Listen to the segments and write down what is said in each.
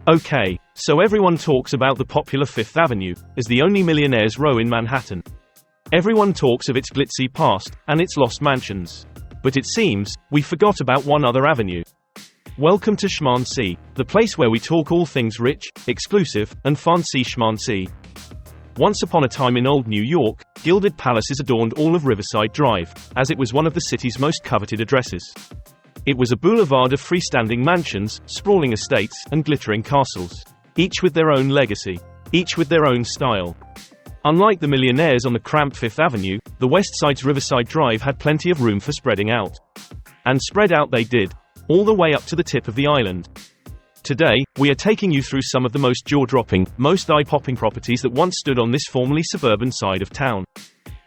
Okay, so everyone talks about the popular Fifth Avenue as the only millionaires' row in Manhattan. Everyone talks of its glitzy past and its lost mansions. But it seems we forgot about one other avenue. Welcome to Schmancy, the place where we talk all things rich, exclusive, and fancy schmancy. Once upon a time in old New York, gilded palaces adorned all of Riverside Drive, as it was one of the city's most coveted addresses. It was a boulevard of freestanding mansions, sprawling estates, and glittering castles. Each with their own legacy. Each with their own style. Unlike the millionaires on the cramped Fifth Avenue, the West Side's Riverside Drive had plenty of room for spreading out. And spread out they did, all the way up to the tip of the island. Today, we are taking you through some of the most jaw-dropping, most eye-popping properties that once stood on this formerly suburban side of town.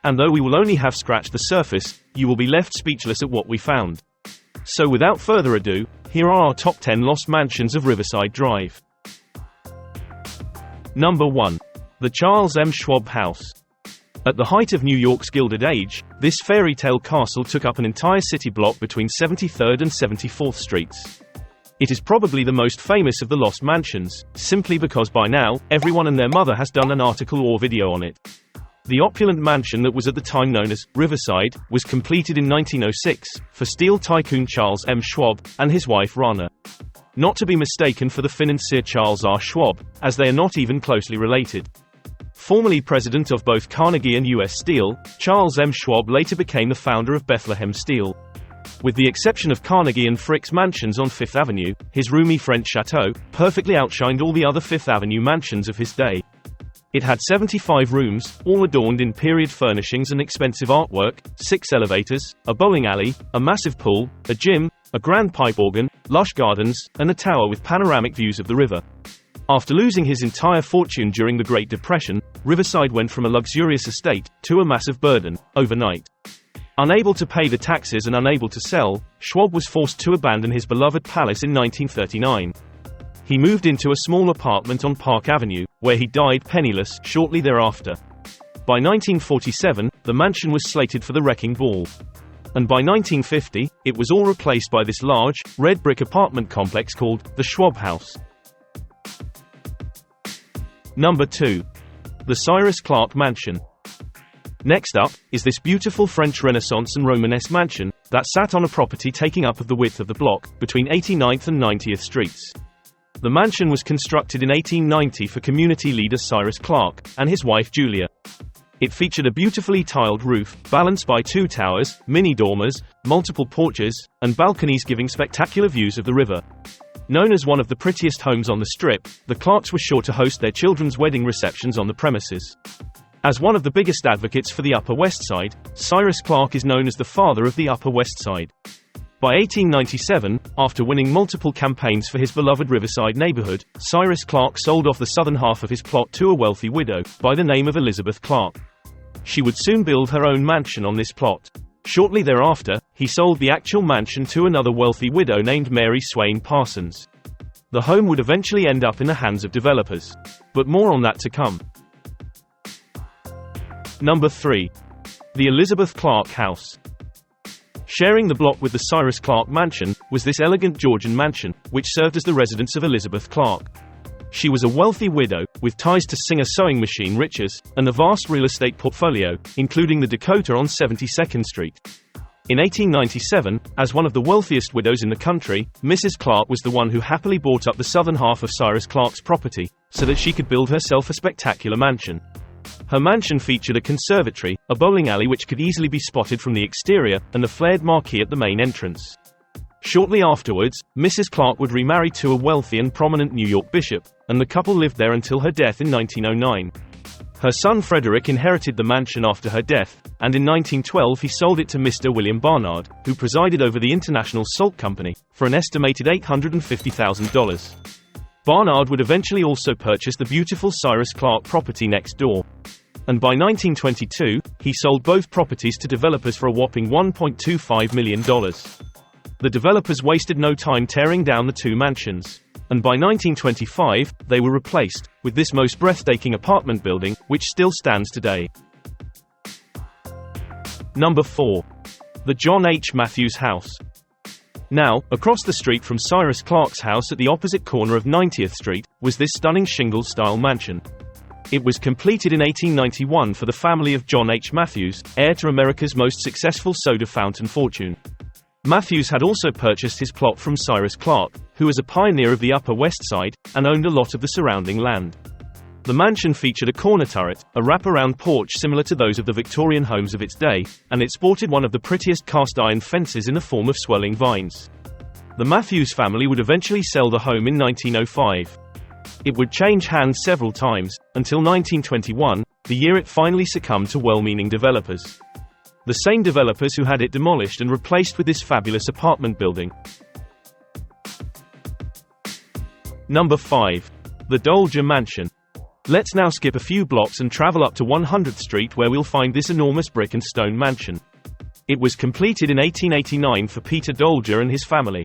And though we will only have scratched the surface, you will be left speechless at what we found. So without further ado, here are our top 10 lost mansions of Riverside Drive. Number 1. The Charles M. Schwab House. At the height of New York's Gilded Age, this fairy tale castle took up an entire city block between 73rd and 74th Streets. It is probably the most famous of the lost mansions, simply because by now, everyone and their mother has done an article or video on it. The opulent mansion that was at the time known as Riverside was completed in 1906 for steel tycoon Charles M. Schwab and his wife Rana. Not to be mistaken for the financier Charles R. Schwab, as they are not even closely related. Formerly president of both Carnegie and U.S. Steel, Charles M. Schwab later became the founder of Bethlehem Steel. With the exception of Carnegie and Frick's mansions on Fifth Avenue, his roomy French chateau perfectly outshined all the other Fifth Avenue mansions of his day. It had 75 rooms, all adorned in period furnishings and expensive artwork, 6 elevators, a bowling alley, a massive pool, a gym, a grand pipe organ, lush gardens, and a tower with panoramic views of the river. After losing his entire fortune during the Great Depression, Riverside went from a luxurious estate to a massive burden, overnight. Unable to pay the taxes and unable to sell, Schwab was forced to abandon his beloved palace in 1939. He moved into a small apartment on Park Avenue, where he died penniless shortly thereafter. By 1947, the mansion was slated for the wrecking ball. And by 1950, it was all replaced by this large, red brick apartment complex called the Schwab House. Number 2. The Cyrus Clark Mansion. Next up is this beautiful French Renaissance and Romanesque mansion that sat on a property taking up of the width of the block, between 89th and 90th Streets. The mansion was constructed in 1890 for community leader Cyrus Clark and his wife Julia. It featured a beautifully tiled roof, balanced by 2 towers, mini dormers, multiple porches, and balconies giving spectacular views of the river. Known as one of the prettiest homes on the Strip, the Clarks were sure to host their children's wedding receptions on the premises. As one of the biggest advocates for the Upper West Side, Cyrus Clark is known as the father of the Upper West Side. By 1897, after winning multiple campaigns for his beloved Riverside neighborhood, Cyrus Clark sold off the southern half of his plot to a wealthy widow, by the name of Elizabeth Clark. She would soon build her own mansion on this plot. Shortly thereafter, he sold the actual mansion to another wealthy widow named Mary Swain Parsons. The home would eventually end up in the hands of developers. But more on that to come. Number 3. The Elizabeth Clark House. Sharing the block with the Cyrus Clark Mansion was this elegant Georgian mansion, which served as the residence of Elizabeth Clark. She was a wealthy widow, with ties to Singer sewing machine riches, and a vast real estate portfolio, including the Dakota on 72nd Street. In 1897, as one of the wealthiest widows in the country, Mrs. Clark was the one who happily bought up the southern half of Cyrus Clark's property, so that she could build herself a spectacular mansion. Her mansion featured a conservatory, a bowling alley which could easily be spotted from the exterior, and a flared marquee at the main entrance. Shortly afterwards, Mrs. Clark would remarry to a wealthy and prominent New York bishop, and the couple lived there until her death in 1909. Her son Frederick inherited the mansion after her death, and in 1912 he sold it to Mr. William Barnard, who presided over the International Salt Company, for an estimated $850,000. Barnard would eventually also purchase the beautiful Cyrus Clark property next door. And by 1922, he sold both properties to developers for a whopping $1.25 million. The developers wasted no time tearing down the 2 mansions. And by 1925, they were replaced with this most breathtaking apartment building, which still stands today. Number 4. The John H. Matthews House. Now, across the street from Cyrus Clark's house at the opposite corner of 90th Street, was this stunning shingle-style mansion. It was completed in 1891 for the family of John H. Matthews, heir to America's most successful soda fountain fortune. Matthews had also purchased his plot from Cyrus Clark, who was a pioneer of the Upper West Side, and owned a lot of the surrounding land. The mansion featured a corner turret, a wraparound porch similar to those of the Victorian homes of its day, and it sported one of the prettiest cast-iron fences in the form of swelling vines. The Matthews family would eventually sell the home in 1905. It would change hands several times, until 1921, the year it finally succumbed to well-meaning developers. The same developers who had it demolished and replaced with this fabulous apartment building. Number 5. The Dolger Mansion. Let's now skip a few blocks and travel up to 100th Street, where we'll find this enormous brick and stone mansion. It was completed in 1889 for Peter Dolger and his family.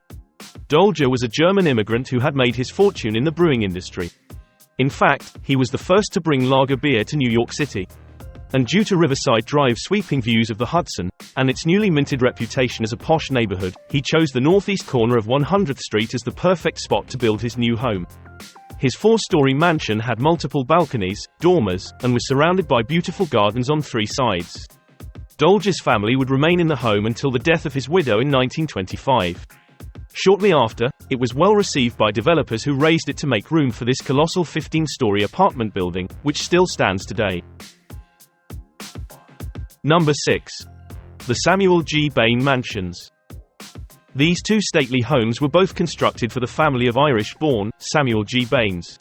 Dolger was a German immigrant who had made his fortune in the brewing industry. In fact, he was the first to bring lager beer to New York City. And due to Riverside Drive's sweeping views of the Hudson, and its newly minted reputation as a posh neighborhood, he chose the northeast corner of 100th Street as the perfect spot to build his new home. His 4-story mansion had multiple balconies, dormers, and was surrounded by beautiful gardens on 3 sides. Dolger's family would remain in the home until the death of his widow in 1925. Shortly after, it was well received by developers who raised it to make room for this colossal 15-story apartment building, which still stands today. Number 6. The Samuel G. Baines Mansions. These 2 stately homes were both constructed for the family of Irish-born Samuel G. Baines.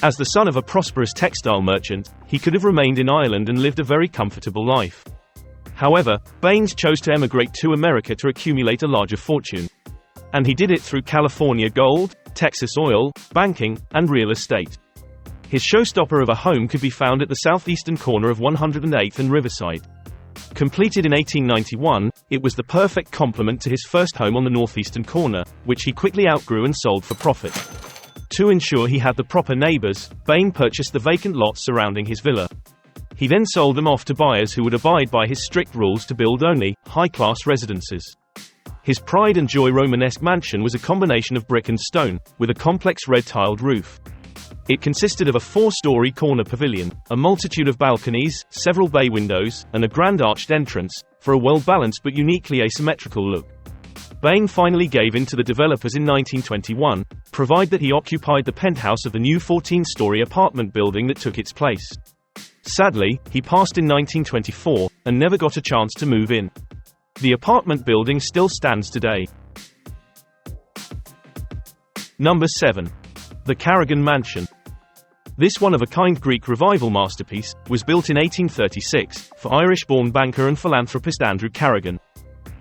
As the son of a prosperous textile merchant, he could have remained in Ireland and lived a very comfortable life. However, Baines chose to emigrate to America to accumulate a larger fortune. And he did it through California gold, Texas oil, banking, and real estate. His showstopper of a home could be found at the southeastern corner of 108th and Riverside. Completed in 1891, it was the perfect complement to his first home on the northeastern corner, which he quickly outgrew and sold for profit. To ensure he had the proper neighbors, Baines purchased the vacant lots surrounding his villa. He then sold them off to buyers who would abide by his strict rules to build only high-class residences. His pride and joy Romanesque mansion was a combination of brick and stone, with a complex red-tiled roof. It consisted of a 4-story corner pavilion, a multitude of balconies, several bay windows, and a grand arched entrance, for a well-balanced but uniquely asymmetrical look. Baines finally gave in to the developers in 1921, provided that he occupied the penthouse of the new 14-story apartment building that took its place. Sadly, he passed in 1924, and never got a chance to move in. The apartment building still stands today. Number 7. The Carrigan Mansion. This one-of-a-kind Greek revival masterpiece was built in 1836 for Irish-born banker and philanthropist Andrew Carrigan.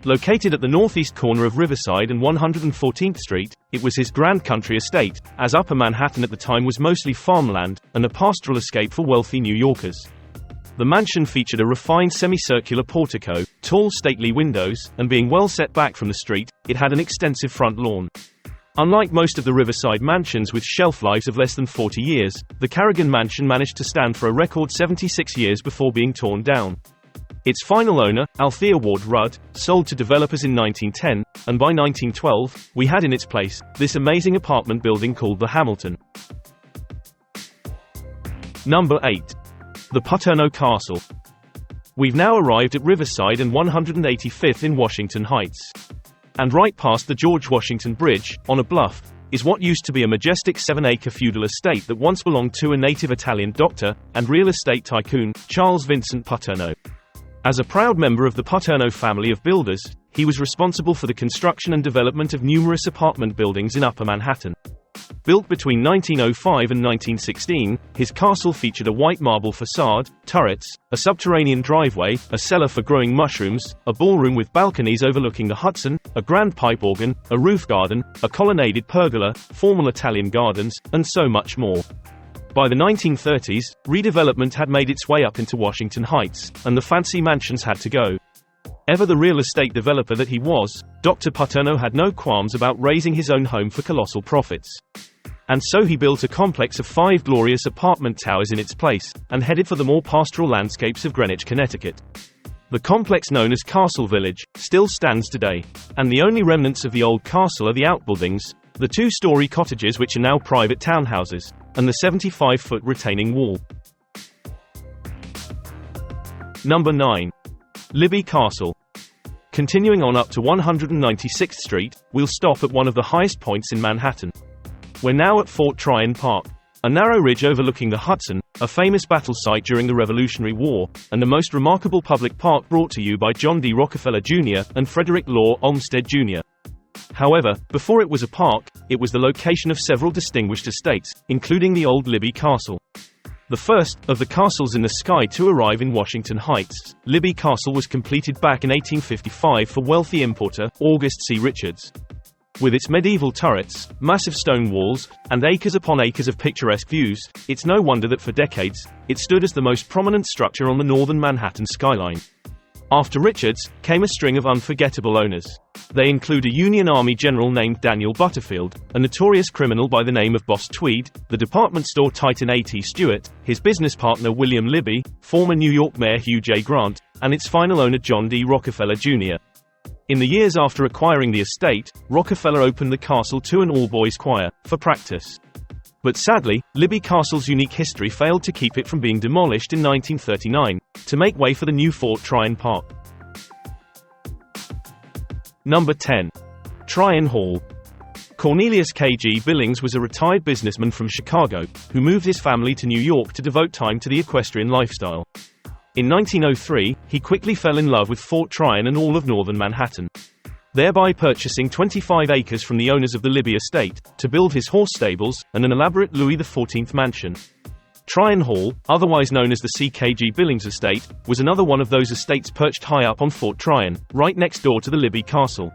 Located at the northeast corner of Riverside and 114th Street, it was his grand country estate, as Upper Manhattan at the time was mostly farmland, and a pastoral escape for wealthy New Yorkers. The mansion featured a refined semicircular portico, tall stately windows, and being well set back from the street, it had an extensive front lawn. Unlike most of the Riverside mansions with shelf lives of less than 40 years, the Carrigan Mansion managed to stand for a record 76 years before being torn down. Its final owner, Althea Ward Rudd, sold to developers in 1910, and by 1912, we had in its place this amazing apartment building called the Hamilton. Number 8. The Paterno Castle. We've now arrived at Riverside and 185th in Washington Heights. And right past the George Washington Bridge, on a bluff, is what used to be a majestic 7-acre feudal estate that once belonged to a native Italian doctor and real estate tycoon, Charles Vincent Paterno. As a proud member of the Paterno family of builders, he was responsible for the construction and development of numerous apartment buildings in Upper Manhattan. Built between 1905 and 1916, his castle featured a white marble facade, turrets, a subterranean driveway, a cellar for growing mushrooms, a ballroom with balconies overlooking the Hudson, a grand pipe organ, a roof garden, a colonnaded pergola, formal Italian gardens, and so much more. By the 1930s, redevelopment had made its way up into Washington Heights, and the fancy mansions had to go. Ever the real estate developer that he was, Dr. Paterno had no qualms about raising his own home for colossal profits. And so he built a complex of 5 glorious apartment towers in its place, and headed for the more pastoral landscapes of Greenwich, Connecticut. The complex known as Castle Village still stands today, and the only remnants of the old castle are the outbuildings, the two-story cottages which are now private townhouses, and the 75-foot retaining wall. Number 9. Libby Castle. Continuing on up to 196th Street, we'll stop at one of the highest points in Manhattan. We're now at Fort Tryon Park, a narrow ridge overlooking the Hudson, a famous battle site during the Revolutionary War, and the most remarkable public park brought to you by John D. Rockefeller Jr. and Frederick Law Olmsted Jr. However, before it was a park, it was the location of several distinguished estates, including the old Libby Castle. The first of the castles in the sky to arrive in Washington Heights, Libby Castle was completed back in 1855 for wealthy importer August C. Richards. With its medieval turrets, massive stone walls, and acres upon acres of picturesque views, it's no wonder that for decades, it stood as the most prominent structure on the northern Manhattan skyline. After Richards, came a string of unforgettable owners. They include a Union Army general named Daniel Butterfield, a notorious criminal by the name of Boss Tweed, the department store titan A.T. Stewart, his business partner William Libby, former New York Mayor Hugh J. Grant, and its final owner John D. Rockefeller Jr. In the years after acquiring the estate, Rockefeller opened the castle to an all-boys choir, for practice. But sadly, Libby Castle's unique history failed to keep it from being demolished in 1939, to make way for the new Fort Tryon Park. Number 10. Tryon Hall. Cornelius K.G. Billings was a retired businessman from Chicago, who moved his family to New York to devote time to the equestrian lifestyle. In 1903, he quickly fell in love with Fort Tryon and all of northern Manhattan, thereby purchasing 25 acres from the owners of the Libby estate, to build his horse stables, and an elaborate Louis XIV mansion. Tryon Hall, otherwise known as the C.K.G. Billings estate, was another one of those estates perched high up on Fort Tryon, right next door to the Libby Castle.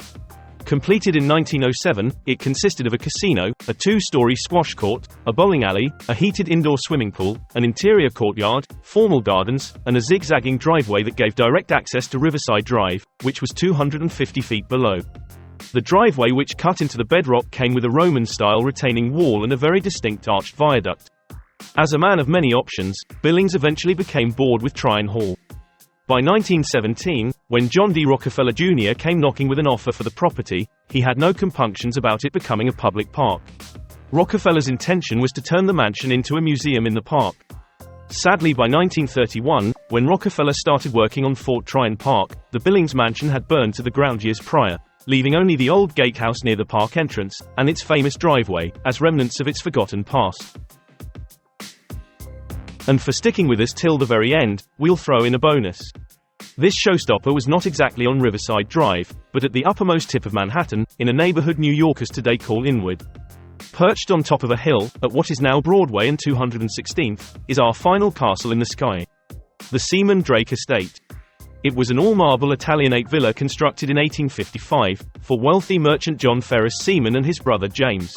Completed in 1907, it consisted of a casino, a two-story squash court, a bowling alley, a heated indoor swimming pool, an interior courtyard, formal gardens, and a zigzagging driveway that gave direct access to Riverside Drive, which was 250 feet below. The driveway which cut into the bedrock came with a Roman-style retaining wall and a very distinct arched viaduct. As a man of many options, Billings eventually became bored with Tryon Hall. By 1917, when John D. Rockefeller Jr. came knocking with an offer for the property, he had no compunctions about it becoming a public park. Rockefeller's intention was to turn the mansion into a museum in the park. Sadly, by 1931, when Rockefeller started working on Fort Tryon Park, the Billings Mansion had burned to the ground years prior, leaving only the old gatehouse near the park entrance, and its famous driveway, as remnants of its forgotten past. And for sticking with us till the very end, we'll throw in a bonus. This showstopper was not exactly on Riverside Drive, but at the uppermost tip of Manhattan, in a neighborhood New Yorkers today call Inwood. Perched on top of a hill, at what is now Broadway and 216th, is our final castle in the sky. The Seaman-Drake Estate. It was an all-marble Italianate villa constructed in 1855, for wealthy merchant John Ferris Seaman and his brother James.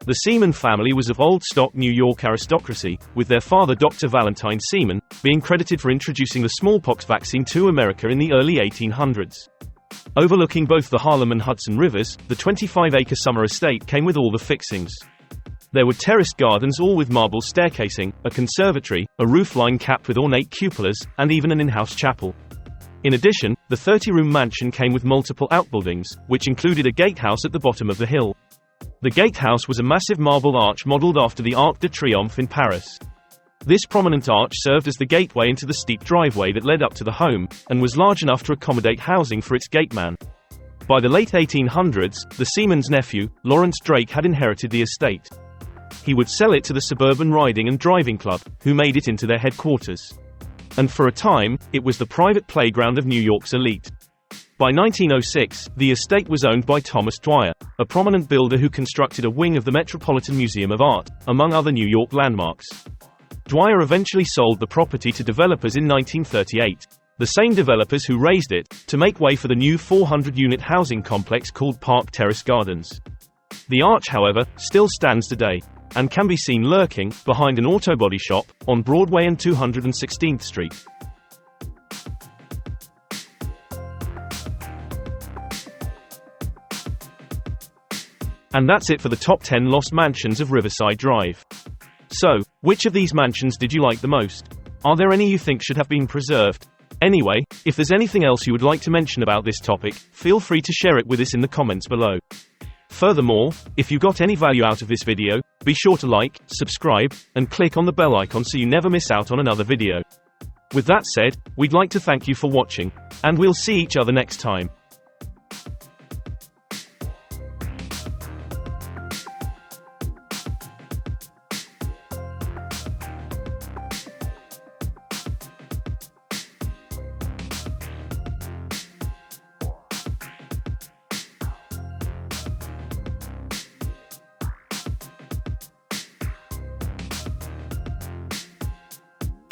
The Seaman family was of old-stock New York aristocracy, with their father Dr. Valentine Seaman, being credited for introducing the smallpox vaccine to America in the early 1800s. Overlooking both the Harlem and Hudson rivers, the 25-acre summer estate came with all the fixings. There were terraced gardens all with marble staircasing, a conservatory, a roofline capped with ornate cupolas, and even an in-house chapel. In addition, the 30-room mansion came with multiple outbuildings, which included a gatehouse at the bottom of the hill. The gatehouse was a massive marble arch modeled after the Arc de Triomphe in Paris. This prominent arch served as the gateway into the steep driveway that led up to the home, and was large enough to accommodate housing for its gateman. By the late 1800s, the Seaman's nephew, Lawrence Drake, had inherited the estate. He would sell it to the Suburban Riding and Driving Club, who made it into their headquarters. And for a time, it was the private playground of New York's elite. By 1906, the estate was owned by Thomas Dwyer, a prominent builder who constructed a wing of the Metropolitan Museum of Art, among other New York landmarks. Dwyer eventually sold the property to developers in 1938, the same developers who raised it, to make way for the new 400-unit housing complex called Park Terrace Gardens. The arch, however, still stands today, and can be seen lurking, behind an auto body shop, on Broadway and 216th Street. And that's it for the top 10 lost mansions of Riverside Drive. So, which of these mansions did you like the most? Are there any you think should have been preserved? Anyway, if there's anything else you would like to mention about this topic, feel free to share it with us in the comments below. Furthermore, if you got any value out of this video, be sure to like, subscribe, and click on the bell icon so you never miss out on another video. With that said, we'd like to thank you for watching, and we'll see each other next time.